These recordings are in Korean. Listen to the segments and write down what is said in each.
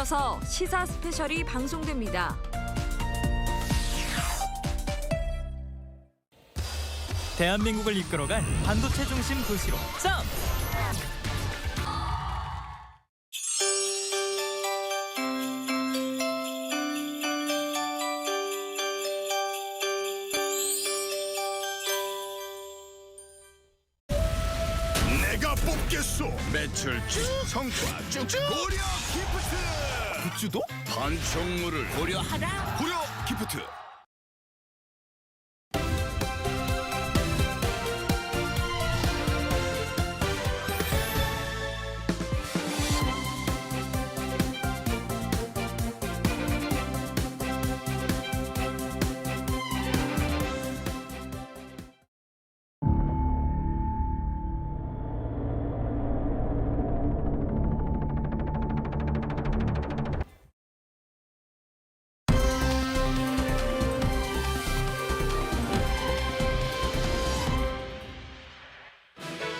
이어서 시사 스페셜이 방송됩니다. 대한민국을 이끌어갈 반도체 중심 도시로 짬! 내가 뽑겠소. 매출 쭉, 성과 쭉쭉. 고려 기프트. 굿즈도 판촉물을 고려하라. 고려 기프트.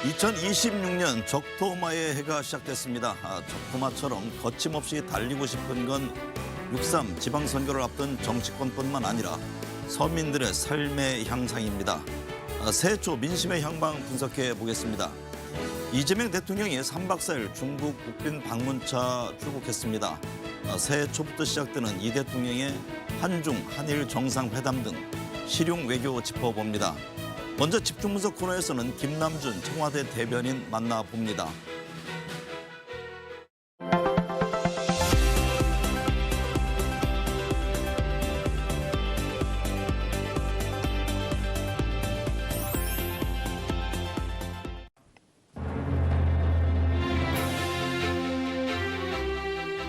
(2026년) 적토마의 해가 시작됐습니다. 적토마처럼 거침없이 달리고 싶은 건 (6.3) 지방선거를 앞둔 정치권뿐만 아니라 서민들의 삶의 향상입니다. 새해 초 민심의 향방 분석해 보겠습니다. 이재명 대통령이 3박 4일 중국 국빈 방문차 출국했습니다. 새해 초부터 시작되는 이 대통령의 한중, 한일 정상회담 등 실용 외교 짚어봅니다. 먼저 집중분석 코너에서는 김남준 청와대 대변인 만나봅니다.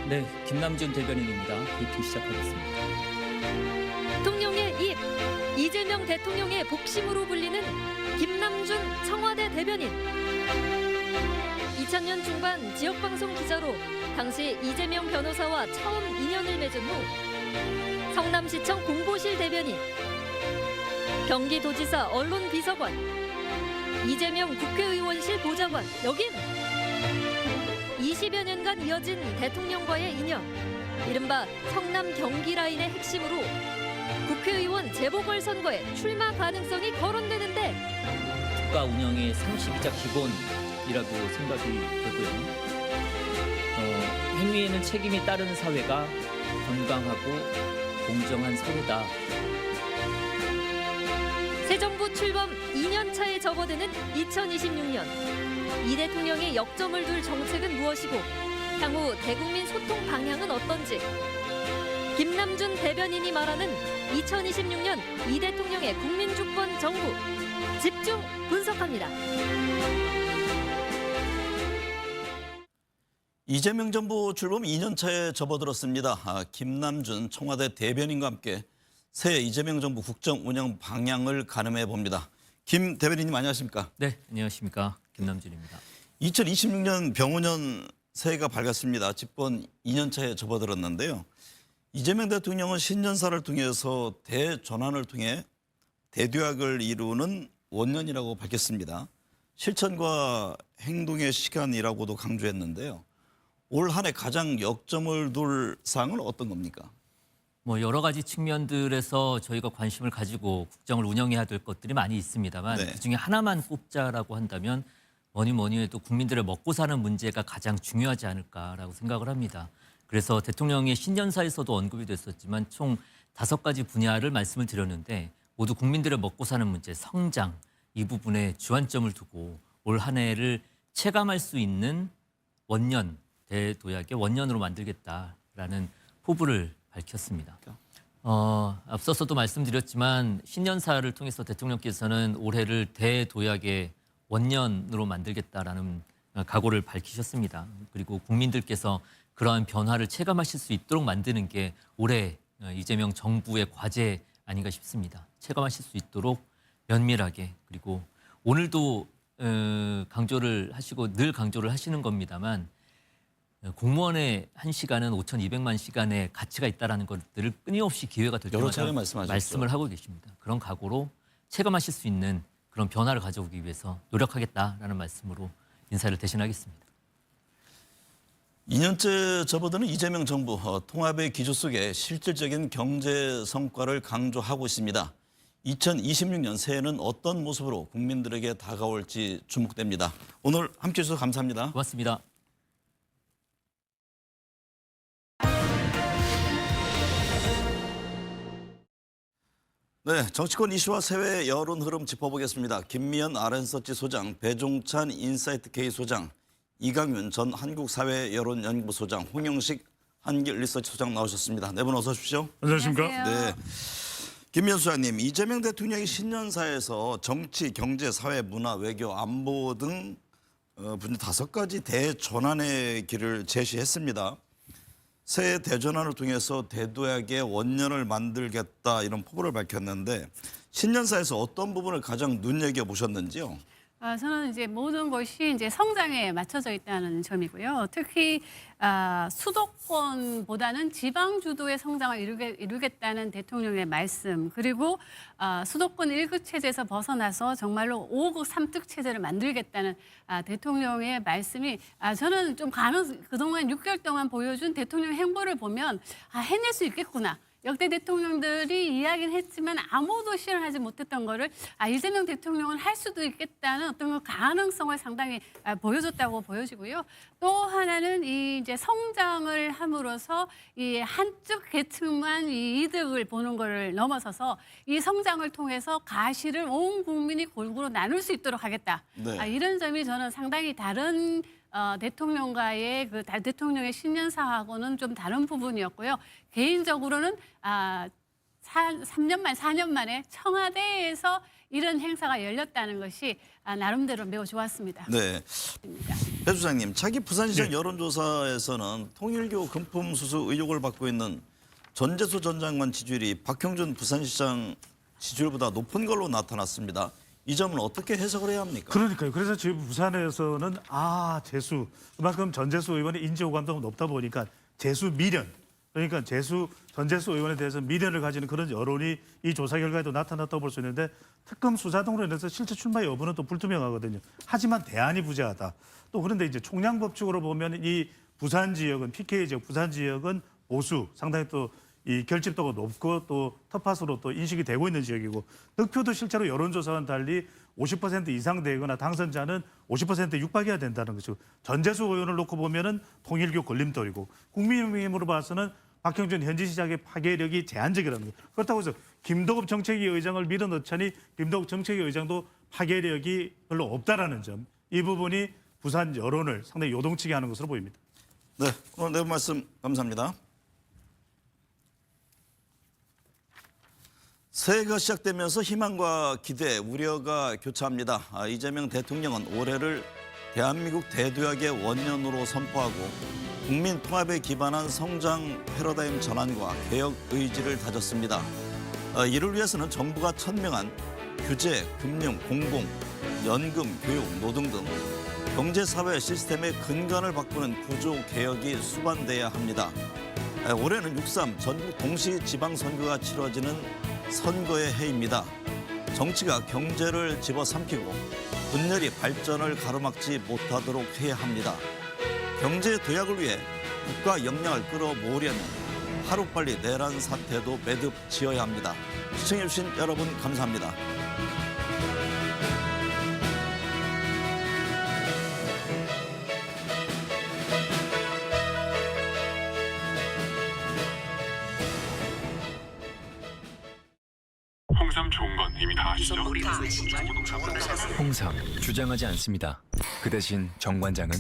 네, 김남준 대변인입니다. 브리핑 시작하겠습니다. 대통령의 입, 이재명 대통령의 복심으로 불리는 김남준 청와대 대변인. 2000년 중반 지역방송 기자로 당시 이재명 변호사와 처음 인연을 맺은 후 성남시청 공보실 대변인, 경기도지사 언론비서관, 이재명 국회의원실 보좌관, 여긴 20여 년간 이어진 대통령과의 인연, 이른바 성남 경기 라인의 핵심으로 국회의원 재보궐선거에 출마 가능성이 거론되는데 국가 운영의 32자 기본이라고 생각이 되고요. 행위에는 책임이 따르는 사회가 건강하고 공정한 사회다. 새 정부 출범 2년 차에 접어드는 2026년, 이 대통령의 역점을 둘 정책은 무엇이고 향후 대국민 소통 방향은 어떤지, 김남준 대변인이 말하는 2026년 이 대통령의 국민주권 정부, 집중 분석합니다. 이재명 정부 출범 2년 차에 접어들었습니다. 김남준 청와대 대변인과 함께 새 이재명 정부 국정 운영 방향을 가늠해 봅니다. 김 대변인님 안녕하십니까? 네, 안녕하십니까? 김남준입니다. 2026년 병오년 새해가 밝았습니다. 집권 2년 차에 접어들었는데요. 이재명 대통령은 신년사를 통해서 대전환을 통해 대도약을 이루는 원년이라고 밝혔습니다. 실천과 행동의 시간이라고도 강조했는데요. 올 한 해 가장 역점을 둘 사항은 어떤 겁니까? 여러 가지 측면들에서 저희가 관심을 가지고 국정을 운영해야 될 것들이 많이 있습니다만 네. 그중에 하나만 꼽자라고 한다면 뭐니 해도 국민들의 먹고 사는 문제가 가장 중요하지 않을까라고 생각을 합니다. 그래서 대통령의 신년사에서도 언급이 됐었지만 총 5가지 분야를 말씀을 드렸는데 모두 국민들의 먹고 사는 문제, 성장, 이 부분에 주안점을 두고 올 한 해를 체감할 수 있는 원년, 대도약의 원년으로 만들겠다라는 포부를 밝혔습니다. 앞서서도 말씀드렸지만 신년사를 통해서 대통령께서는 올해를 대도약의 원년으로 만들겠다라는 각오를 밝히셨습니다. 그리고 국민들께서 그러한 변화를 체감하실 수 있도록 만드는 게 올해 이재명 정부의 과제 아닌가 싶습니다. 체감하실 수 있도록 면밀하게, 그리고 오늘도 강조를 하시고 늘 강조를 하시는 겁니다만 공무원의 1시간은 5,200만 시간의 가치가 있다는 것들을 끊임없이 기회가 될 여러 때마다 차례 말씀하셨죠. 말씀을 하고 계십니다. 그런 각오로 체감하실 수 있는 그런 변화를 가져오기 위해서 노력하겠다라는 말씀으로 인사를 대신하겠습니다. 2년째 접어드는 이재명 정부 통합의 기조 속에 실질적인 경제 성과를 강조하고 있습니다. 2026년 새해는 어떤 모습으로 국민들에게 다가올지 주목됩니다. 오늘 함께해 주셔서 감사합니다. 고맙습니다. 네, 정치권 이슈와 세외 여론 흐름 짚어보겠습니다. 김미연 RN서치 소장, 배종찬 인사이트 K 소장, 이강윤 전 한국사회여론연구소 소장, 홍영식 한길리서치 소장 나오셨습니다. 네 분 어서 오십시오. 안녕하십니까? 네, 김미연 소장님, 이재명 대통령이 신년사에서 정치, 경제, 사회, 문화, 외교, 안보 등 5가지 대전환의 길을 제시했습니다. 새해 대전환을 통해서 대도약의 원년을 만들겠다 이런 포부를 밝혔는데 신년사에서 어떤 부분을 가장 눈여겨보셨는지요? 저는 이제 모든 것이 이제 성장에 맞춰져 있다는 점이고요. 특히 수도권보다는 지방 주도의 성장을 이루겠다는 대통령의 말씀, 그리고 수도권 1급 체제에서 벗어나서 정말로 5급 3특 체제를 만들겠다는 대통령의 말씀이 저는 좀 그동안 6개월 동안 보여준 대통령 행보를 보면 해낼 수 있겠구나. 역대 대통령들이 이야기는 했지만 아무도 실현하지 못했던 거를 이재명 대통령은 할 수도 있겠다는 어떤 가능성을 상당히 보여줬다고 보여지고요. 또 하나는 이 이제 성장을 함으로써 이 한쪽 계층만 이 이득을 보는 거를 넘어서서 이 성장을 통해서 가시를 온 국민이 골고루 나눌 수 있도록 하겠다. 네. 이런 점이 저는 상당히 다른 대통령과의 대통령의 신년사하고는 좀 다른 부분이었고요. 개인적으로는 4년 만에 청와대에서 이런 행사가 열렸다는 것이 나름대로 매우 좋았습니다. 네, 배 소장님, 차기 부산시장 네. 여론조사에서는 통일교 금품 수수 의혹을 받고 있는 전재수 전 장관 지지율이 박형준 부산시장 지지율보다 높은 걸로 나타났습니다. 이 점은 어떻게 해석을 해야 합니까? 그러니까요. 그래서 지금 부산에서는 재수, 그만큼 전재수 의원의 인지 호감도가 높다 보니까 재수 미련, 그러니까 전재수 의원에 대해서 미련을 가지는 그런 여론이 이 조사 결과에도 나타났다고 볼 수 있는데 특검 수사 등으로 인해서 실제 출마 여부는 또 불투명하거든요. 하지만 대안이 부재하다. 또 그런데 이제 총량 법칙으로 보면 이 부산 지역은 PK 지역, 부산 지역은 보수, 상당히 또 이 결집도가 높고 또 텃밭으로 또 인식이 되고 있는 지역이고 득표도 실제로 여론조사와는 달리 50% 이상 되거나 당선자는 50% 육박해야 된다는 것이고 전재수 의원을 놓고 보면은 통일교 걸림돌이고 국민의힘으로 봐서는 박형준 현지시장의 파괴력이 제한적이라는 거예요. 그렇다고 해서 김도급 정책위 의장을 밀어넣자니 김도급 정책위 의장도 파괴력이 별로 없다라는 점, 이 부분이 부산 여론을 상당히 요동치게 하는 것으로 보입니다. 네, 오늘 내용 말씀 감사합니다. 새해가 시작되면서 희망과 기대, 우려가 교차합니다. 이재명 대통령은 올해를 대한민국 대도약의 원년으로 선포하고 국민 통합에 기반한 성장 패러다임 전환과 개혁 의지를 다졌습니다. 이를 위해서는 정부가 천명한 규제, 금융, 공공, 연금, 교육, 노동 등 경제사회 시스템의 근간을 바꾸는 구조 개혁이 수반돼야 합니다. 올해는 6.3 전국 동시지방선거가 치러지는 선거의 해입니다. 정치가 경제를 집어삼키고 분열이 발전을 가로막지 못하도록 해야 합니다. 경제 도약을 위해 국가 역량을 끌어모으려면 하루빨리 내란 사태도 매듭 지어야 합니다. 시청해주신 여러분 감사합니다. 홍삼 좋은 건 이미 다 아시죠? 홍삼 주장하지 않습니다. 그 대신 정관장은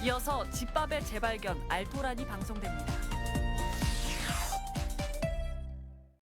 이어서 집밥의 재발견 알토란이 방송됩니다.